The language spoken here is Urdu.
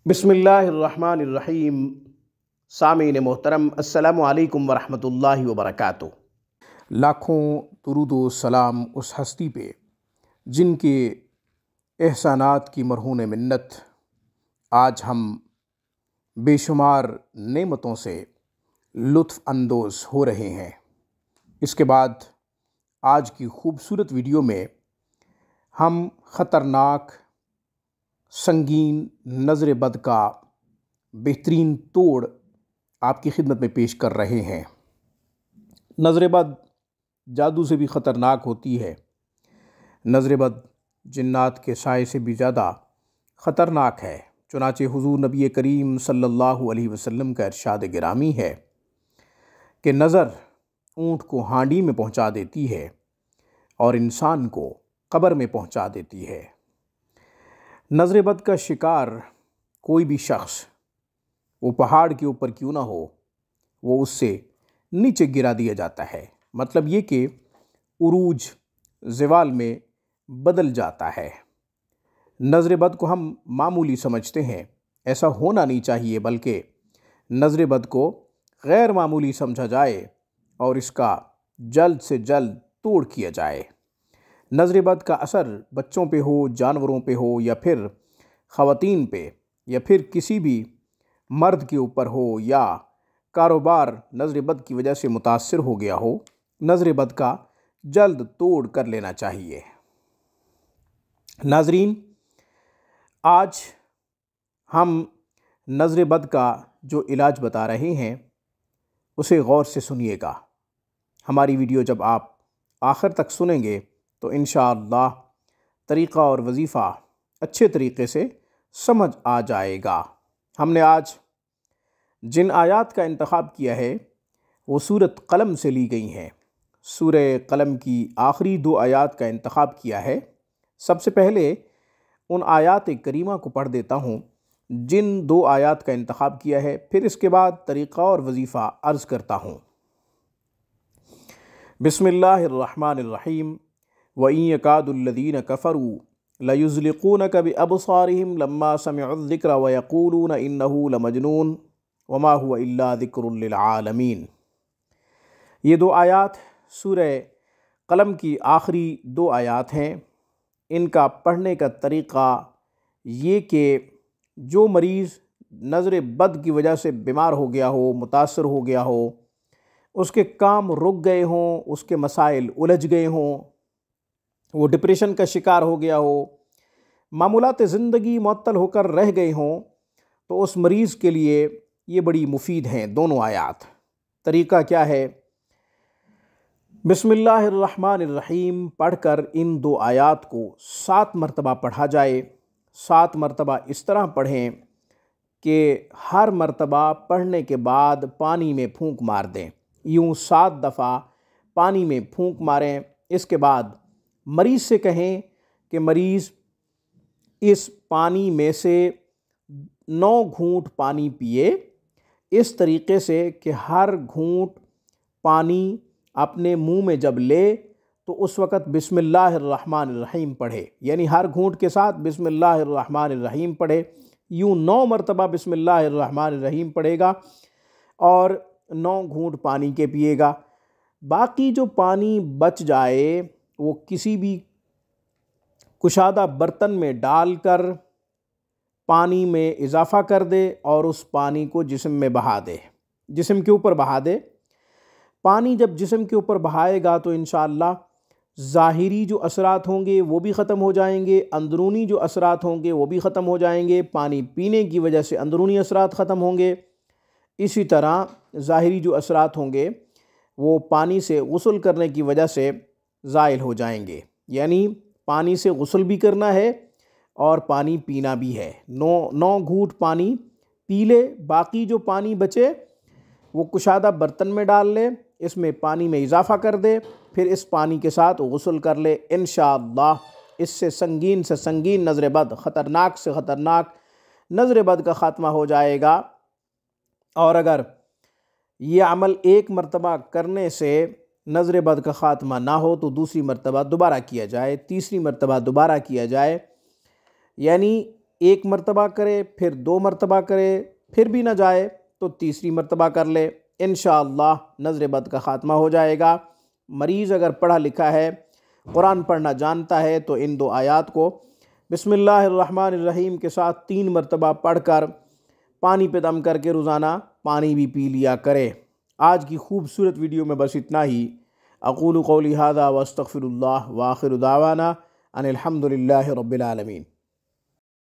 بسم اللہ الرحمن الرحیم۔ سامعین محترم، السلام علیکم ورحمۃ اللہ وبرکاتہ۔ لاکھوں درود و سلام اس ہستی پہ جن کے احسانات کی مرہون منت آج ہم بے شمار نعمتوں سے لطف اندوز ہو رہے ہیں۔ اس کے بعد آج کی خوبصورت ویڈیو میں ہم خطرناک سنگین نظر بد کا بہترین توڑ آپ کی خدمت میں پیش کر رہے ہیں۔ نظر بد جادو سے بھی خطرناک ہوتی ہے۔ نظر بد جنات کے سائے سے بھی زیادہ خطرناک ہے۔ چنانچہ حضور نبی کریم صلی اللہ علیہ وسلم کا ارشاد گرامی ہے کہ نظر اونٹ کو ہانڈی میں پہنچا دیتی ہے اور انسان کو قبر میں پہنچا دیتی ہے۔ نظر بد کا شکار کوئی بھی شخص، وہ پہاڑ کے اوپر کیوں نہ ہو، وہ اس سے نیچے گرا دیا جاتا ہے۔ مطلب یہ کہ عروج زوال میں بدل جاتا ہے۔ نظر بد کو ہم معمولی سمجھتے ہیں، ایسا ہونا نہیں چاہیے، بلکہ نظر بد کو غیر معمولی سمجھا جائے اور اس کا جلد سے جلد توڑ کیا جائے۔ نظر بد کا اثر بچوں پہ ہو، جانوروں پہ ہو، یا پھر خواتین پہ، یا پھر کسی بھی مرد کے اوپر ہو، یا کاروبار نظر بد کی وجہ سے متاثر ہو گیا ہو، نظر بد کا جلد توڑ کر لینا چاہیے۔ ناظرین، آج ہم نظر بد کا جو علاج بتا رہے ہیں اسے غور سے سنیے گا۔ ہماری ویڈیو جب آپ آخر تک سنیں گے تو انشاءاللہ طریقہ اور وظیفہ اچھے طریقے سے سمجھ آ جائے گا۔ ہم نے آج جن آیات کا انتخاب کیا ہے وہ سورۃ قلم سے لی گئی ہیں۔ سورہ قلم کی آخری 2 آیات کا انتخاب کیا ہے۔ سب سے پہلے ان آیات کریمہ کو پڑھ دیتا ہوں جن 2 آیات کا انتخاب کیا ہے، پھر اس کے بعد طریقہ اور وظیفہ عرض کرتا ہوں۔ بسم اللہ الرحمن الرحیم۔ وَإِن يَكَادُ الَّذِينَ كَفَرُوا لَيُزْلِقُونَكَ بِأَبْصَارِهِمْ لَمَّا سَمِعُوا الذِّكْرَ وَيَقُولُونَ إِنَّهُ لَمَجْنُونٌ وَمَا هُوَ إِلَّا ذِكْرٌ لِلْعَالَمِينَ۔ یہ 2 آیات سورہ قلم کی آخری 2 آیات ہیں۔ ان کا پڑھنے کا طریقہ یہ کہ جو مریض نظر بد کی وجہ سے بیمار ہو گیا ہو، متاثر ہو گیا ہو، اس کے کام رک گئے ہوں، اس کے مسائل الجھ گئے ہوں، وہ ڈپریشن کا شکار ہو گیا ہو، معمولات زندگی معطل ہو کر رہ گئے ہوں، تو اس مریض کے لیے یہ بڑی مفید ہیں دونوں آیات۔ طریقہ کیا ہے؟ بسم اللہ الرحمن الرحیم پڑھ کر ان 2 آیات کو 7 مرتبہ پڑھا جائے۔ 7 مرتبہ اس طرح پڑھیں کہ ہر مرتبہ پڑھنے کے بعد پانی میں پھونک مار دیں۔ یوں 7 دفعہ پانی میں پھونک ماریں۔ اس کے بعد مریض سے کہیں کہ مریض اس پانی میں سے 9 گھونٹ پانی پیے، اس طریقے سے کہ ہر گھونٹ پانی اپنے منہ میں جب لے تو اس وقت بسم اللہ الرحمن الرحیم پڑھے، یعنی ہر گھونٹ کے ساتھ بسم اللہ الرحمن الرحیم پڑھے۔ یوں 9 مرتبہ بسم اللہ الرحمن الرحیم پڑھے گا اور 9 گھونٹ پانی کے پیے گا۔ باقی جو پانی بچ جائے وہ کسی بھی کشادہ برتن میں ڈال کر پانی میں اضافہ کر دے اور اس پانی کو جسم میں بہا دے، جسم کے اوپر بہا دے۔ پانی جب جسم کے اوپر بہائے گا تو انشاءاللہ ظاہری جو اثرات ہوں گے وہ بھی ختم ہو جائیں گے، اندرونی جو اثرات ہوں گے وہ بھی ختم ہو جائیں گے۔ پانی پینے کی وجہ سے اندرونی اثرات ختم ہوں گے، اسی طرح ظاہری جو اثرات ہوں گے وہ پانی سے غسل کرنے کی وجہ سے زائل ہو جائیں گے۔ یعنی پانی سے غسل بھی کرنا ہے اور پانی پینا بھی ہے۔ 9 گھونٹ پانی پی لے، باقی جو پانی بچے وہ کشادہ برتن میں ڈال لے، اس میں پانی میں اضافہ کر دے، پھر اس پانی کے ساتھ غسل کر لے۔ انشاءاللہ اس سے سنگین نظر بد، خطرناک سے خطرناک نظر بد کا خاتمہ ہو جائے گا۔ اور اگر یہ عمل 1 مرتبہ کرنے سے نظر بد کا خاتمہ نہ ہو تو دوسری مرتبہ دوبارہ کیا جائے، تیسری مرتبہ دوبارہ کیا جائے، یعنی ایک مرتبہ کرے، پھر 2 مرتبہ کرے، پھر بھی نہ جائے تو تیسری مرتبہ کر لے، انشاءاللہ نظر بد کا خاتمہ ہو جائے گا۔ مریض اگر پڑھا لکھا ہے، قرآن پڑھنا جانتا ہے تو ان 2 آیات کو بسم اللہ الرحمن الرحیم کے ساتھ 3 مرتبہ پڑھ کر پانی پہ دم کر کے روزانہ پانی بھی پی لیا کرے۔ آج کی خوبصورت ویڈیو میں بس اتنا ہی۔ اقول قولی ھذا واستغفر اللہ وآخر دعوانا ان الحمد للہ رب العالمین۔